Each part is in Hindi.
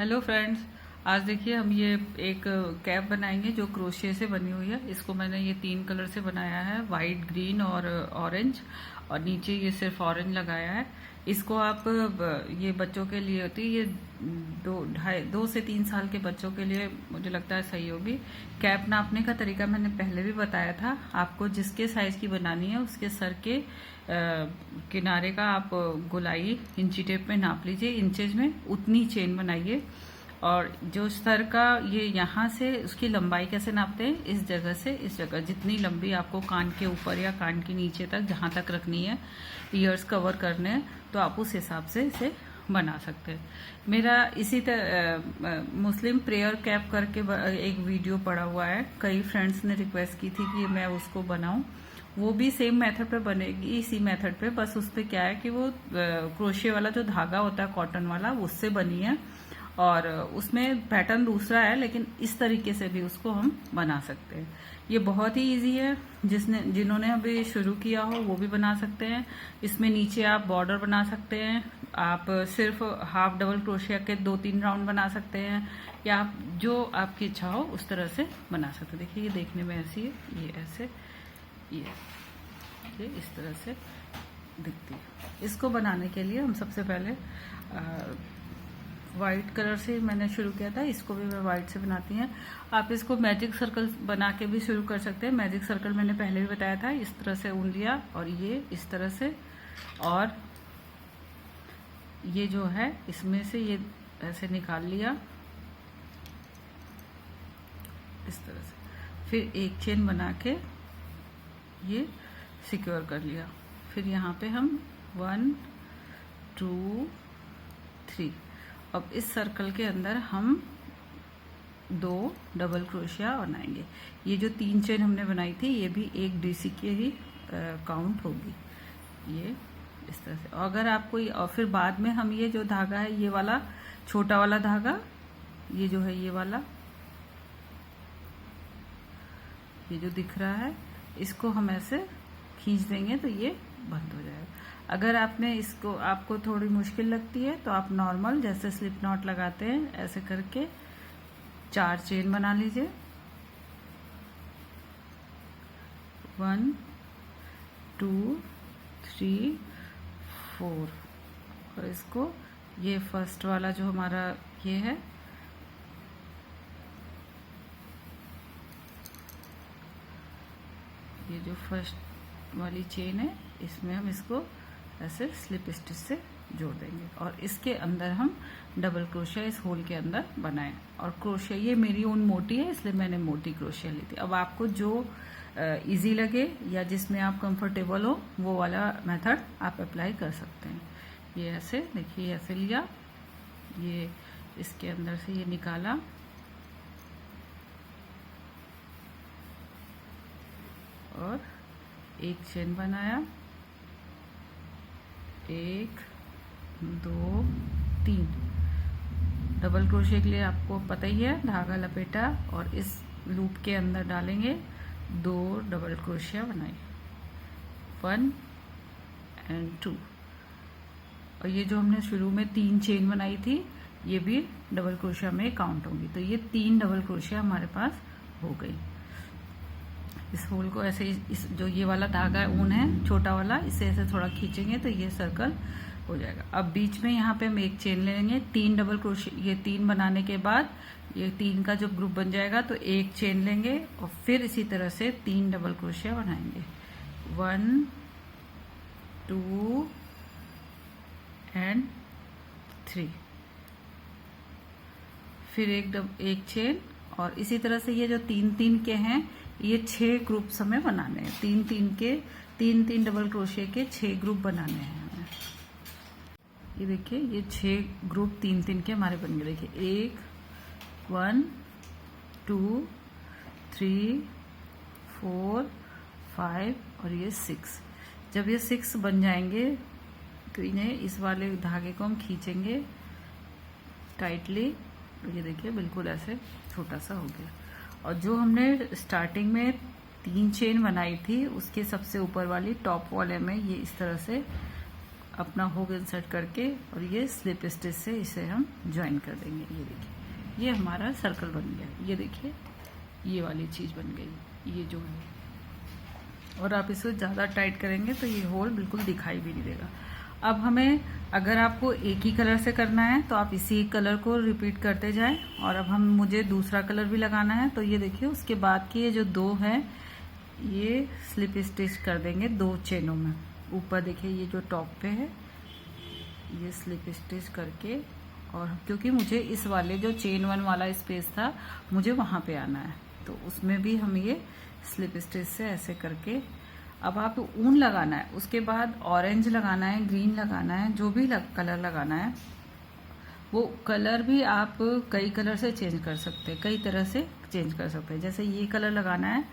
हेलो फ्रेंड्स, आज देखिए हम ये एक कैप बनाएंगे जो क्रोशिया से बनी हुई है। इसको मैंने ये 3 कलर से बनाया है, वाइट, ग्रीन और ऑरेंज, और नीचे ये सिर्फ ऑरेंज लगाया है। इसको आप ये बच्चों के लिए होती है, ये 2 से 3 साल के बच्चों के लिए मुझे लगता है सही होगी। कैप नापने का तरीका मैंने पहले भी बताया था। आपको जिसके साइज की बनानी है उसके सर के किनारे का आप गोलाई इंची टेप में नाप लीजिए, इंचेज में उतनी चेन बनाइए। और जो सर का ये यहाँ से उसकी लंबाई कैसे नापते हैं, इस जगह से इस जगह जितनी लंबी आपको कान के ऊपर या कान के नीचे तक जहाँ तक रखनी है, ईयर्स कवर करने हैं, तो आप उस हिसाब से इसे बना सकते हैं। मेरा इसी तरह मुस्लिम प्रेयर कैप करके एक वीडियो पड़ा हुआ है। कई फ्रेंड्स ने रिक्वेस्ट की थी कि मैं उसको बनाऊं। वो भी सेम मेथड पे बनेगी, इसी मेथड पे, बस उस पे क्या है कि वो क्रोशिया वाला जो धागा होता है कॉटन वाला, उससे बनी है और उसमें पैटर्न दूसरा है, लेकिन इस तरीके से भी उसको हम बना सकते हैं। ये बहुत ही इजी है, जिन्होंने अभी शुरू किया हो वो भी बना सकते हैं। इसमें नीचे आप बॉर्डर बना सकते हैं, आप सिर्फ हाफ डबल क्रोशिया के 2-3 राउंड बना सकते हैं, या आप जो आपकी इच्छा हो उस तरह से बना सकते हैं। देखिए ये देखने में ऐसी है, ये ऐसे, ये इस तरह से दिखती है। इसको बनाने के लिए हम सबसे पहले वाइट कलर से मैंने शुरू किया था, इसको भी मैं वाइट से बनाती हैं। आप इसको मैजिक सर्कल बना के भी शुरू कर सकते हैं। मैजिक सर्कल मैंने पहले भी बताया था। इस तरह से ऊन लिया और ये इस तरह से, और ये जो है इसमें से ये ऐसे निकाल लिया इस तरह से, फिर एक चेन बना के ये सिक्योर कर लिया। फिर यहाँ पे हम 1 2 3, अब इस सर्कल के अंदर हम 2 डबल क्रोशिया बनाएंगे। ये जो 3 चेन हमने बनाई थी ये भी एक डीसी की ही काउंट होगी, ये इस तरह से। और अगर आपको और फिर बाद में हम ये जो धागा है, ये वाला छोटा वाला धागा, ये जो है ये वाला, ये जो दिख रहा है, इसको हम ऐसे खींच देंगे तो ये बंद हो जाएगा। अगर आपको थोड़ी मुश्किल लगती है तो आप नॉर्मल जैसे स्लिप नॉट लगाते हैं ऐसे करके 4 चेन बना लीजिए, 1 2 3 4, और इसको ये फर्स्ट वाला जो हमारा ये है, ये जो फर्स्ट वाली चेन है, इसमें हम इसको ऐसे स्लिप स्टिच से जोड़ देंगे और इसके अंदर हम डबल क्रोशिया इस होल के अंदर बनाएं। और क्रोशिया ये मेरी ऊन मोटी है इसलिए मैंने मोटी क्रोशिया ली थी। अब आपको जो इजी लगे या जिसमें आप कंफर्टेबल हो वो वाला मेथड आप अप्लाई कर सकते हैं। ये ऐसे देखिए, ऐसे लिया, ये इसके अंदर से ये निकाला और एक चेन बनाया, 1 2 3। डबल क्रोशिया के लिए आपको पता ही है, धागा लपेटा और इस लूप के अंदर डालेंगे, 2 डबल क्रोशिया बनाए, 1 और 2। और ये जो हमने शुरू में 3 चेन बनाई थी ये भी डबल क्रोशिया में काउंट होंगी। तो ये 3 डबल क्रोशिया हमारे पास हो गई। इस होल को ऐसे, इस जो ये वाला धागा ऊन है छोटा वाला, इसे ऐसे थोड़ा खींचेंगे तो ये सर्कल हो जाएगा। अब बीच में यहाँ पे हम एक चेन लेंगे, 3 डबल क्रोशिया, ये 3 बनाने के बाद ये 3 का जो ग्रुप बन जाएगा तो एक चेन लेंगे और फिर इसी तरह से 3 डबल क्रोशिया बनाएंगे, 1 2 और 3, फिर एक चेन। और इसी तरह से ये जो 3-3 के हैं ये 6 ग्रुप्स हमें बनाने हैं। 3-3 डबल क्रोशिया के 6 ग्रुप बनाने हैं हमें। ये देखिए ये 6 ग्रुप 3-3 के हमारे बन गए। देखिए 1 2 3 4 5 और ये 6। जब ये 6 बन जाएंगे तो इन्हें, इस वाले धागे को हम खींचेंगे टाइटली, तो ये देखिए बिल्कुल ऐसे छोटा सा हो गया। और जो हमने स्टार्टिंग में 3 चेन बनाई थी उसके सबसे ऊपर वाली टॉप वाले में ये इस तरह से अपना हुक इंसर्ट करके और ये स्लिप स्टिच से इसे हम ज्वाइन कर देंगे। ये देखिए, ये हमारा सर्कल बन गया। ये देखिए, ये वाली चीज़ बन गई, ये जो है। और आप इसे ज़्यादा टाइट करेंगे तो ये होल बिल्कुल दिखाई भी नहीं देगा। अब हमें, अगर आपको एक ही कलर से करना है तो आप इसी कलर को रिपीट करते जाएं। और अब मुझे दूसरा कलर भी लगाना है, तो ये देखिए, उसके बाद की ये जो 2 है ये स्लिप स्टिच कर देंगे 2 चेनों में। ऊपर देखिए, ये जो टॉप पे है ये स्लिप स्टिच करके, और क्योंकि मुझे इस वाले जो चेन 1 वाला स्पेस था मुझे वहाँ पे आना है, तो उसमें भी हम ये स्लिप स्टिच से ऐसे करके, अब आप ऊन लगाना है, उसके बाद ऑरेंज लगाना है, ग्रीन लगाना है, जो भी कलर लगाना है वो कलर भी आप कई कलर से चेंज कर सकते हैं, कई तरह से चेंज कर सकते हैं। जैसे ये कलर लगाना है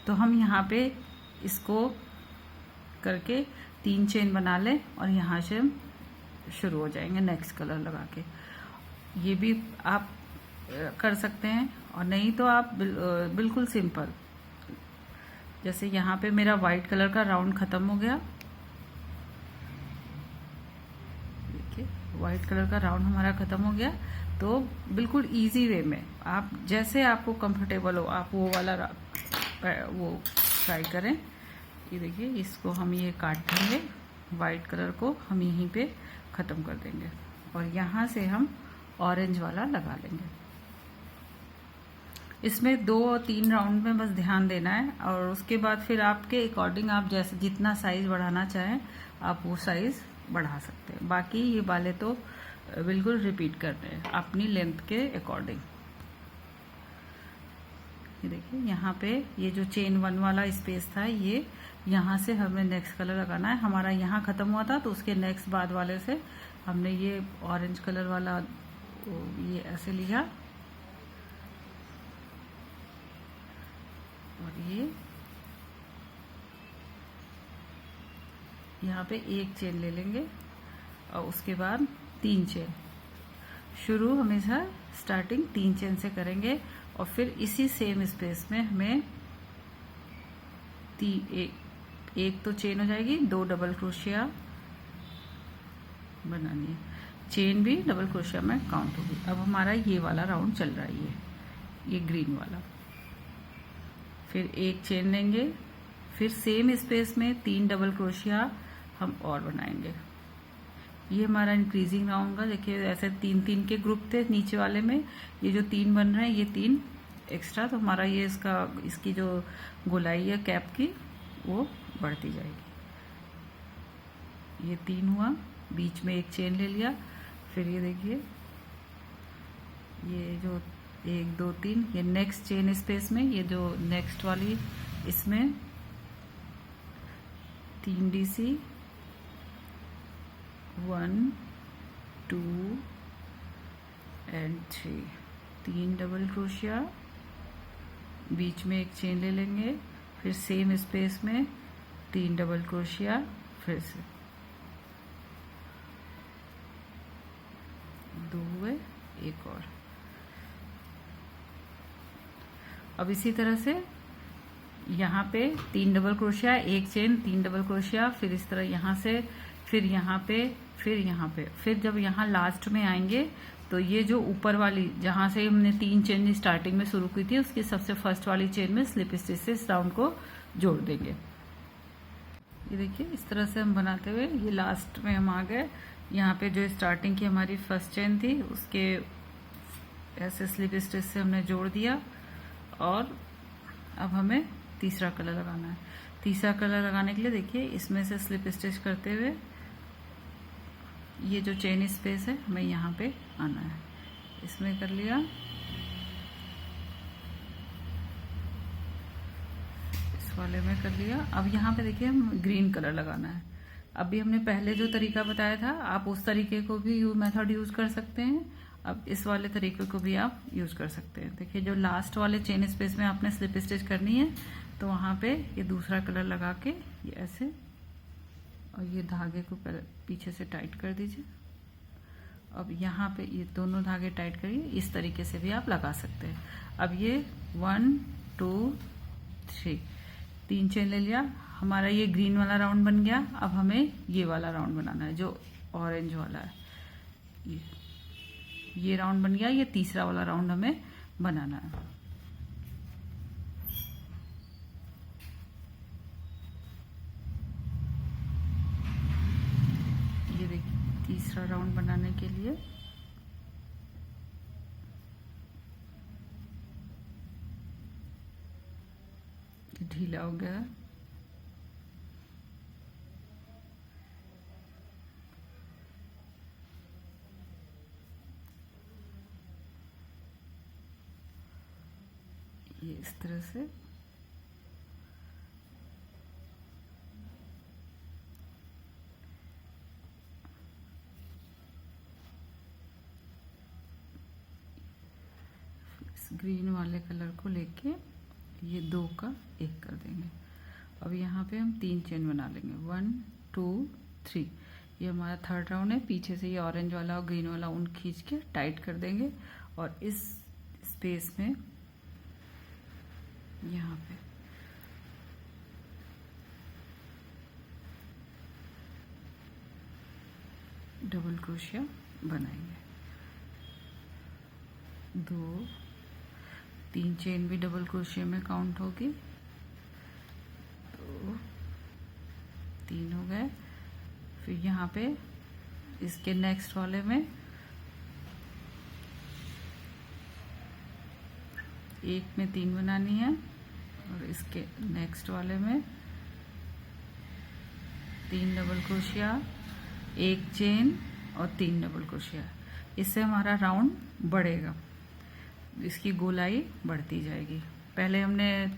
तो हम यहाँ पे इसको करके 3 चेन बना लें और यहाँ से हम शुरू हो जाएंगे नेक्स्ट कलर लगा के। ये भी आप कर सकते हैं, और नहीं तो आप बिल्कुल सिंपल, जैसे यहाँ पे मेरा वाइट कलर का राउंड खत्म हो गया, देखिए वाइट कलर का राउंड हमारा खत्म हो गया। तो बिल्कुल इजी वे में आप जैसे आपको कंफर्टेबल हो आप वो वाला वो ट्राई करें। ये देखिए, इसको हम ये काट देंगे, वाइट कलर को हम यहीं पे ख़त्म कर देंगे और यहाँ से हम ऑरेंज वाला लगा लेंगे। इसमें 2 और 3 राउंड में बस ध्यान देना है, और उसके बाद फिर आपके अकॉर्डिंग आप जैसे जितना साइज़ बढ़ाना चाहें आप वो साइज़ बढ़ा सकते हैं। बाकी ये वाले तो बिल्कुल रिपीट करते हैं अपनी लेंथ के अकॉर्डिंग। ये देखिए, यहाँ पे ये जो चेन 1 वाला स्पेस था, ये यहाँ से हमें नेक्स्ट कलर लगाना है। हमारा यहाँ ख़त्म हुआ था तो उसके नेक्स्ट बाद वाले से हमने ये ऑरेंज कलर वाला ये ऐसे लिया, और ये यहाँ पे 1 चेन ले लेंगे और उसके बाद 3 चेन। शुरू हमेशा स्टार्टिंग 3 चेन से करेंगे, और फिर इसी सेम स्पेस में हमें एक तो चेन हो जाएगी, 2 डबल क्रोशिया बनानी है, चेन भी डबल क्रोशिया में काउंट होगी। अब हमारा ये वाला राउंड चल रहा है, ये ग्रीन वाला। फिर 1 चेन लेंगे, फिर सेम स्पेस में 3 डबल क्रोशिया हम और बनाएंगे। ये हमारा इंक्रीजिंग राउंड का, देखिए ऐसे 3-3 के ग्रुप थे नीचे वाले में, ये जो 3 बन रहे हैं ये 3 एक्स्ट्रा, तो हमारा ये इसकी जो गोलाई है कैप की वो बढ़ती जाएगी। ये 3 हुआ, बीच में 1 चेन ले लिया, फिर ये देखिए ये जो 1 2 3 ये नेक्स्ट चेन स्पेस में, ये जो नेक्स्ट वाली इसमें 3 DC 1 2 एंड 3 डबल क्रोशिया, बीच में 1 चेन ले लेंगे, फिर सेम स्पेस में 3 डबल क्रोशिया, फिर से 2 हुए, एक और। अब इसी तरह से यहाँ पे 3 double crochet, 1 chain, 3 double crochet, फिर इस तरह यहाँ से, फिर यहाँ पे, फिर यहाँ पे, फिर जब यहाँ लास्ट में आएंगे तो ये जो ऊपर वाली जहाँ से हमने 3 चेन स्टार्टिंग में शुरू की थी उसकी सबसे फर्स्ट वाली चेन में स्लिप स्टिच से इस राउंड को जोड़ देंगे। ये देखिए, इस तरह से हम बनाते हुए ये लास्ट में हम आ गए। यहाँ पे जो स्टार्टिंग की हमारी फर्स्ट चेन थी उसके ऐसे स्लिप स्टिच से हमने जोड़ दिया, और अब हमें तीसरा कलर लगाना है। तीसरा कलर लगाने के लिए देखिए इसमें से स्लिप स्टिच करते हुए ये जो चेन स्पेस है हमें यहाँ पे आना है, इसमें कर लिया, इस वाले में कर लिया। अब यहाँ पे देखिए हम ग्रीन कलर लगाना है। अभी हमने पहले जो तरीका बताया था आप उस तरीके को भी मेथड यूज कर सकते हैं, अब इस वाले तरीके को भी आप यूज कर सकते हैं। देखिए जो लास्ट वाले चेन स्पेस में आपने स्लिप स्टिच करनी है तो वहाँ पे ये दूसरा कलर लगा के ये ऐसे, और ये धागे को पीछे से टाइट कर दीजिए। अब यहाँ पे ये दोनों धागे टाइट करिए, इस तरीके से भी आप लगा सकते हैं। अब ये 1 2 3 3 चेन ले लिया, हमारा ये ग्रीन वाला राउंड बन गया। अब हमें ये वाला राउंड बनाना है जो ऑरेंज वाला है। ये राउंड बन गया, ये तीसरा वाला राउंड हमें बनाना है। ये देखिए तीसरा राउंड बनाने के लिए ढीला हो गया। ये इस तरह से इस ग्रीन वाले कलर को लेके ये 2 का 1 कर देंगे। अब यहाँ पे हम 3 चेन बना लेंगे, 1 2 3। ये हमारा थर्ड राउंड है। पीछे से ये ऑरेंज वाला और ग्रीन वाला ऊन खींच के टाइट कर देंगे और इस स्पेस में यहाँ पे डबल क्रोशिया बनाएंगे। 2 3 चेन भी डबल क्रोशिया में काउंट होगी। 2 3 हो गए। फिर यहाँ पे इसके नेक्स्ट वाले में एक में 3 बनानी है और इसके नेक्स्ट वाले में 3 डबल क्रोशिया, 1 चेन और 3 डबल क्रोशिया। इससे हमारा राउंड बढ़ेगा, इसकी गोलाई बढ़ती जाएगी। पहले हमने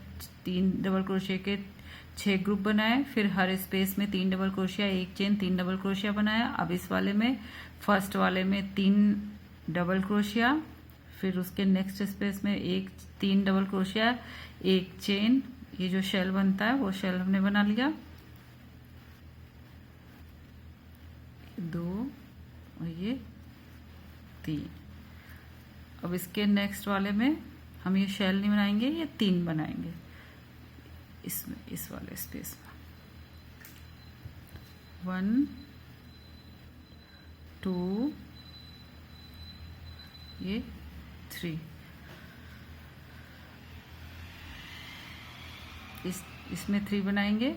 3 डबल क्रोशिया के 6 ग्रुप बनाए, फिर हर स्पेस में 3 double crochet, 1 chain, 3 double crochet बनाया। अब इस वाले में फर्स्ट वाले में 3 डबल क्रोशिया, फिर उसके नेक्स्ट स्पेस में 3 डबल क्रोशिया, 1 चेन। ये जो शेल बनता है वो शेल हमने बना लिया। 2 और ये 3। अब इसके नेक्स्ट वाले में हम ये शेल नहीं बनाएंगे, ये 3 बनाएंगे इसमें, इस वाले स्पेस में 1 2 ये 3। इसमें 3 बनाएंगे।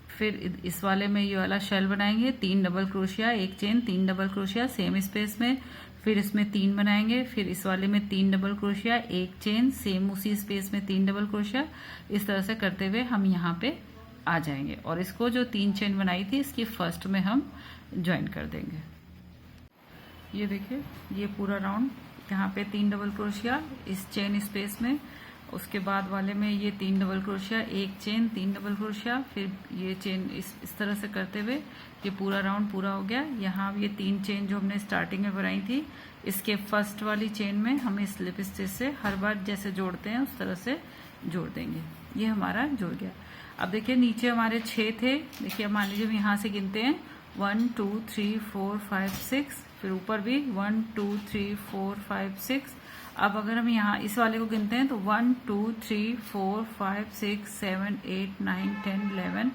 फिर इस वाले में ये वाला शेल बनाएंगे, 3 double crochet, 1 chain, 3 double crochet same space में। फिर इसमें 3 बनाएंगे। फिर इस वाले में 3 डबल क्रोशिया, 1 चेन, सेम उसी स्पेस में 3 डबल क्रोशिया। इस तरह से करते हुए हम यहाँ पे आ जाएंगे और इसको जो 3 चेन बनाई थी इसकी फर्स्ट में हम ज्वाइन कर देंगे। ये देखिए ये पूरा राउंड, यहाँ पे 3 डबल क्रोशिया इस चेन स्पेस में, उसके बाद वाले में ये 3 double crochet, 1 chain, 3 double crochet, फिर ये चेन इस तरह से करते हुए ये पूरा राउंड पूरा हो गया। यहाँ ये 3 चेन जो हमने स्टार्टिंग में बनाई थी, इसके फर्स्ट वाली चेन में हम इस स्लिप स्टिच से हर बार जैसे जोड़ते हैं उस तरह से जोड़ देंगे। ये हमारा जुड़ गया। अब देखिए नीचे हमारे 6 थे। देखिए मान लीजिए हम यहाँ से गिनते हैं 1 2 3 4 5 6, फिर ऊपर भी 1 2 3 4 5 6। अब अगर हम यहाँ इस वाले को गिनते हैं तो 1 2 3 4 5 6 7 8 9 10 11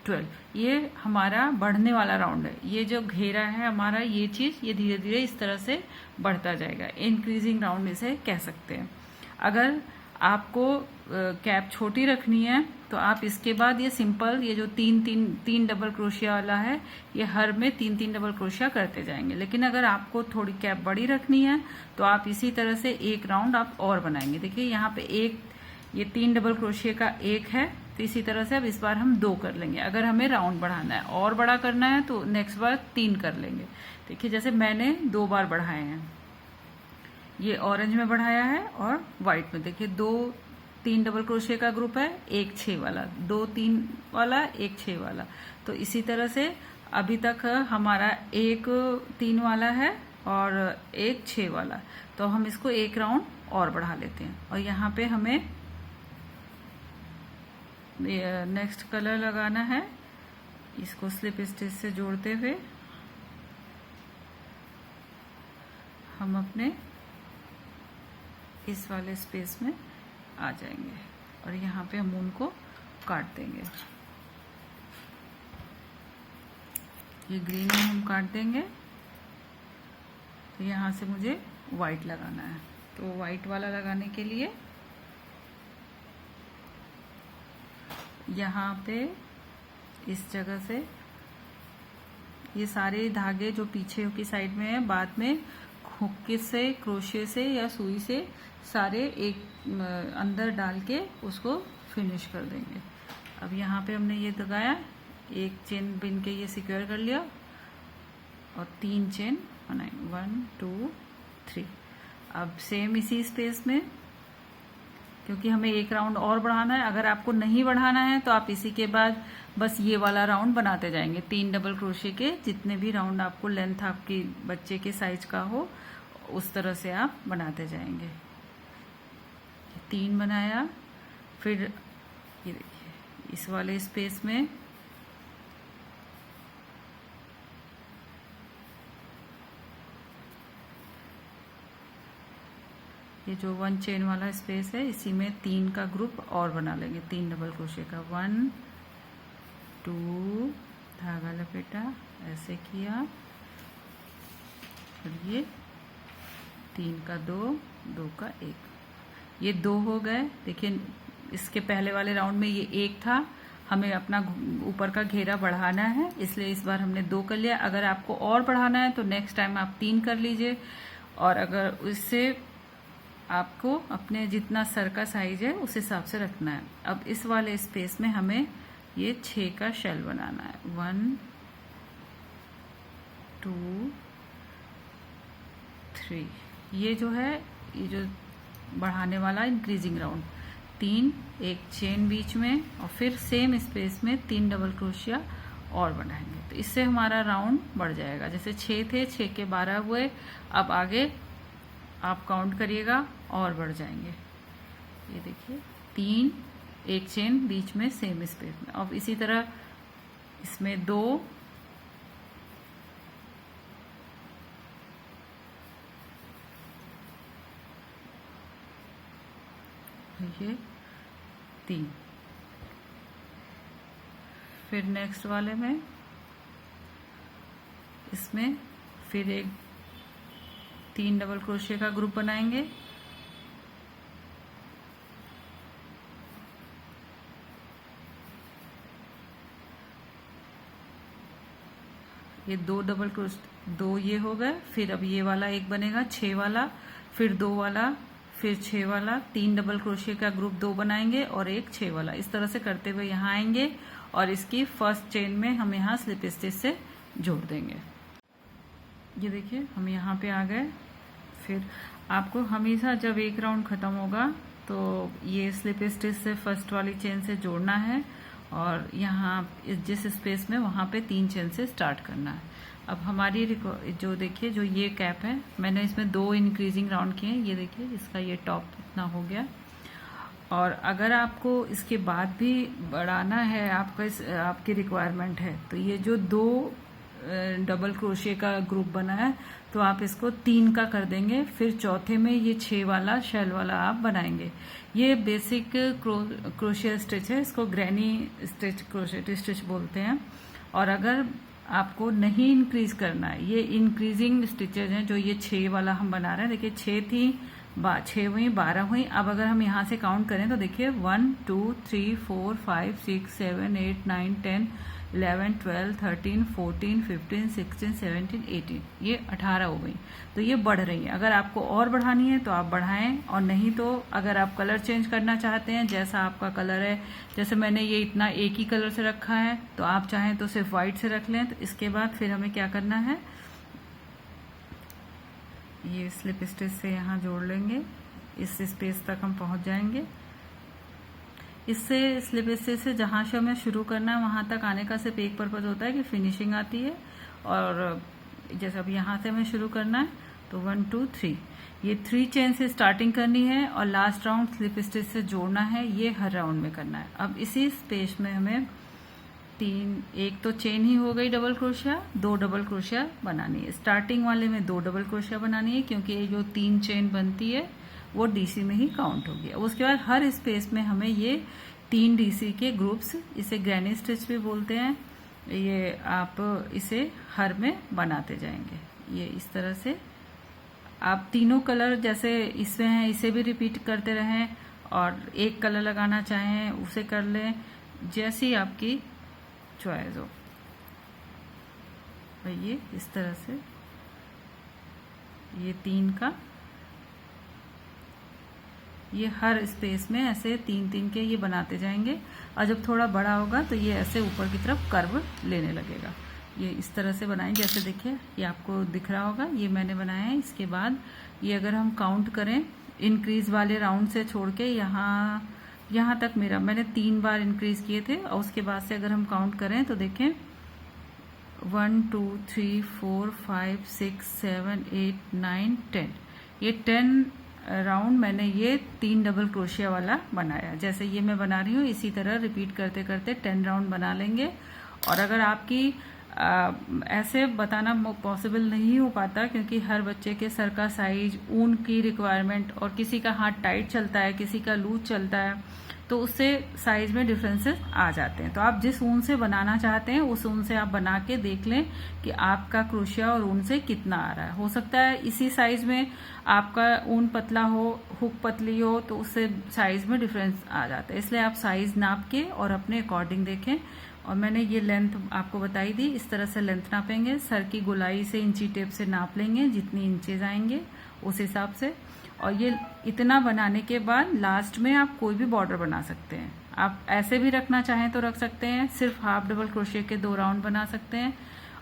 12। ये हमारा बढ़ने वाला राउंड है। ये जो घेरा है हमारा, ये चीज ये धीरे धीरे इस तरह से बढ़ता जाएगा। इंक्रीजिंग राउंड इसे कह सकते हैं। अगर आपको कैप छोटी रखनी है तो आप इसके बाद ये सिंपल ये जो 3 डबल क्रोशिया वाला है, ये हर में 3 डबल क्रोशिया करते जाएंगे। लेकिन अगर आपको थोड़ी कैप बड़ी रखनी है तो आप इसी तरह से एक राउंड आप और बनाएंगे। देखिए यहाँ पे ये 3 डबल क्रोशिया का 1 है, तो इसी तरह से अब इस बार हम 2 कर लेंगे। अगर हमें राउंड बढ़ाना है और बड़ा करना है तो नेक्स्ट बार 3 कर लेंगे। देखिए जैसे मैंने 2 बार बढ़ाए हैं, ये ऑरेंज में बढ़ाया है और व्हाइट में। देखिए 3 डबल क्रोशिया का ग्रुप है, 1 6 वाला, 2 3 वाला, 1 6 वाला। तो इसी तरह से अभी तक हमारा 1 3 वाला है और 1 6 वाला। तो हम इसको 1 राउंड और बढ़ा लेते हैं और यहाँ पे हमें नेक्स्ट कलर लगाना है। इसको स्लिप स्टिच से जोड़ते हुए हम अपने इस वाले स्पेस में आ जाएंगे और यहाँ पे हम उनको काट देंगे। ये ग्रीन में हम काट देंगे। तो यहाँ से मुझे वाइट लगाना है, तो वाइट वाला लगाने के लिए यहाँ पे इस जगह से ये सारे धागे जो पीछे की साइड में है, बाद में हुक्के से, क्रोशे से या सुई से सारे एक अंदर डाल के उसको फिनिश कर देंगे। अब यहाँ पे हमने ये लगाया, एक चेन बिन के ये सिक्योर कर लिया और 3 चेन बनाएंगे, 1 2 3। अब सेम इसी स्पेस में, क्योंकि हमें एक राउंड और बढ़ाना है, अगर आपको नहीं बढ़ाना है तो आप इसी के बाद बस ये वाला राउंड बनाते जाएंगे। 3 डबल क्रोशे के जितने भी राउंड आपको लेंथ आपकी बच्चे के साइज का हो उस तरह से आप बनाते जाएंगे। 3 बनाया, फिर ये देखिए इस वाले स्पेस में ये जो 1 चेन वाला स्पेस है इसी में 3 का ग्रुप और बना लेंगे, 3 डबल क्रोशे का। 1 2 धागा लपेटा, ऐसे किया, और ये 3 का 2, 2 का 1, ये 2 हो गए। देखिए इसके पहले वाले राउंड में ये 1 था, हमें अपना ऊपर का घेरा बढ़ाना है, इसलिए इस बार हमने 2 कर लिया। अगर आपको और बढ़ाना है तो नेक्स्ट टाइम आप 3 कर लीजिए, और अगर उससे आपको अपने जितना सर का साइज है उस हिसाब से रखना है। अब इस वाले स्पेस में हमें ये 6 का शेल बनाना है। 1 2 3, ये जो है ये जो बढ़ाने वाला इंक्रीजिंग राउंड, 3, एक चेन बीच में और फिर सेम स्पेस में 3 डबल क्रोशिया और बढ़ाएंगे, तो इससे हमारा राउंड बढ़ जाएगा। जैसे 6 थे, 6 के 12 हुए, अब आगे आप काउंट करिएगा और बढ़ जाएंगे। ये देखिए 3, एक चेन बीच में सेम स्पेस में। अब इसी तरह इसमें 2, ये 3, फिर नेक्स्ट वाले में इसमें फिर एक 3 डबल क्रोशिया का ग्रुप बनाएंगे, ये 2 डबल क्रोशिया, 2 ये हो गए, फिर अब ये वाला एक बनेगा 6 वाला, फिर 2 वाला, फिर 6 वाला, 3 डबल क्रोशिया का ग्रुप 2 बनाएंगे और एक 6 वाला। इस तरह से करते हुए यहाँ आएंगे और इसकी फर्स्ट चेन में हम यहाँ स्लिप स्टिच से जोड़ देंगे। ये देखिए हम यहाँ पे आ गए। फिर आपको हमेशा जब एक राउंड खत्म होगा तो ये स्लिप स्टिच से फर्स्ट वाली चेन से जोड़ना है और यहाँ जिस स्पेस में वहाँ पे 3 चेन से स्टार्ट करना है। अब हमारी जो देखिए जो ये कैप है, मैंने इसमें 2 इंक्रीजिंग राउंड किए हैं। ये देखिए इसका ये टॉप इतना हो गया, और अगर आपको इसके बाद भी बढ़ाना है, आपकी रिक्वायरमेंट है, तो ये जो 2 डबल क्रोशिया का ग्रुप बना है तो आप इसको 3 का कर देंगे, फिर चौथे में ये 6 वाला शेल वाला आप बनाएंगे। ये बेसिक क्रोशिया स्टिच है, इसको ग्रैनी स्टिच क्रोशिया स्टिच बोलते हैं। और अगर आपको नहीं इंक्रीज करना है, ये इंक्रीजिंग स्टिचेज हैं जो ये 6 वाला हम बना रहे हैं। देखिए 6 थी, 6 हुई, 12 हुई। अब अगर हम यहाँ से काउंट करें तो देखिए 1 2 3 4 5 6 7 8 9 10 11 12 13 14 15 16 17 18, ये 18 हो गई। तो ये बढ़ रही है। अगर आपको और बढ़ानी है तो आप बढ़ाएं, और नहीं तो अगर आप कलर चेंज करना चाहते हैं, जैसा आपका कलर है, जैसे मैंने ये इतना एक ही कलर से रखा है, तो आप चाहें तो सिर्फ व्हाइट से रख लें। तो इसके बाद फिर हमें क्या करना है, ये स्लिप स्टिच से यहाँ जोड़ लेंगे, इस स्पेस तक हम पहुँच जाएंगे। इससे स्लिप स्टिच से जहाँ से हमें शुरू करना है वहाँ तक आने का सिर्फ एक पर्पज़ होता है कि फिनिशिंग आती है। और जैसे अब यहाँ से हमें शुरू करना है तो 1 2 3, ये 3 चेन से स्टार्टिंग करनी है और लास्ट राउंड स्लिप स्टिच से जोड़ना है, ये हर राउंड में करना है। अब इसी स्पेस में हमें 3, एक तो चेन ही हो गई डबल क्रोशिया, 2 डबल क्रोशिया बनानी है। स्टार्टिंग वाले में 2 डबल क्रोशिया बनानी है, क्योंकि ये जो 3 चेन बनती है वो डीसी में ही काउंट होगी। उसके बाद हर स्पेस में हमें ये 3 डीसी के ग्रुप्स, इसे ग्रैनी स्टिच भी बोलते हैं, ये आप इसे हर में बनाते जाएंगे। ये इस तरह से आप तीनों कलर जैसे इसमें हैं इसे भी रिपीट करते रहें, और एक कलर लगाना चाहें उसे कर लें, जैसी आपकी चॉइस हो। ये इस तरह से ये 3 का ये हर स्पेस में ऐसे 3-3 के ये बनाते जाएंगे, और जब थोड़ा बड़ा होगा तो ये ऐसे ऊपर की तरफ कर्व लेने लगेगा। ये इस तरह से बनाएं, जैसे देखिए ये आपको दिख रहा होगा, ये मैंने बनाया है। इसके बाद ये अगर हम काउंट करें इंक्रीज वाले राउंड से छोड़ के यहाँ तक मैंने 3 बार इंक्रीज किए थे, और उसके बाद से अगर हम काउंट करें तो देखें 1 2 3 4 5 6 7 8 9 10, ये 10 राउंड मैंने ये 3 डबल क्रोशिया वाला बनाया। जैसे ये मैं बना रही हूँ इसी तरह रिपीट करते करते 10 राउंड बना लेंगे। और अगर आपकी ऐसे बताना पॉसिबल नहीं हो पाता, क्योंकि हर बच्चे के सर का साइज, ऊन की रिक्वायरमेंट, और किसी का हाथ टाइट चलता है, किसी का लूज चलता है, तो उससे साइज में डिफरेंसेस आ जाते हैं। तो आप जिस ऊन से बनाना चाहते हैं उस ऊन से आप बना के देख लें कि आपका क्रोशिया और ऊन से कितना आ रहा है। हो सकता है इसी साइज में आपका ऊन पतला हो, हुक पतली हो, तो उससे साइज में डिफरेंस आ जाता है। इसलिए आप साइज नाप के और अपने अकॉर्डिंग देखें। और मैंने ये लेंथ आपको बताई दी, इस तरह से लेंथ नापेंगे, सर की गोलाई से इंची टेप से नाप लेंगे, जितनी इंचेज आएंगे उस हिसाब से। और ये इतना बनाने के बाद लास्ट में आप कोई भी बॉर्डर बना सकते हैं। आप ऐसे भी रखना चाहें तो रख सकते हैं, सिर्फ हाफ डबल क्रोशिया के 2 राउंड बना सकते हैं।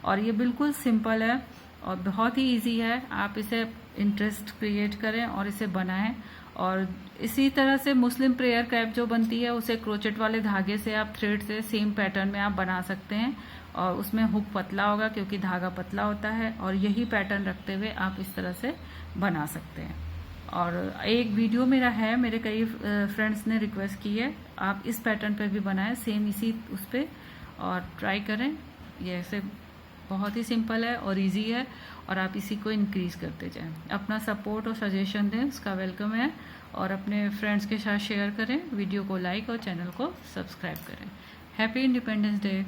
और ये बिल्कुल सिंपल है और बहुत ही इजी है। आप इसे इंटरेस्ट क्रिएट करें और इसे बनाएं। और इसी तरह से मुस्लिम प्रेयर कैप जो बनती है उसे क्रोचेट वाले धागे से आप थ्रेड से सेम पैटर्न में आप बना सकते हैं, और उसमें हुक पतला होगा क्योंकि धागा पतला होता है। और यही पैटर्न रखते हुए आप इस तरह से बना सकते हैं। और एक वीडियो मेरा है, मेरे कई फ्रेंड्स ने रिक्वेस्ट की है आप इस पैटर्न पर भी बनाएं, सेम इसी उस पर, और ट्राई करें। ये ऐसे बहुत ही सिंपल है और इजी है, और आप इसी को इंक्रीज करते जाएं। अपना सपोर्ट और सजेशन दें, उसका वेलकम है। और अपने फ्रेंड्स के साथ शेयर करें, वीडियो को लाइक और चैनल को सब्सक्राइब करें। Happy independence day.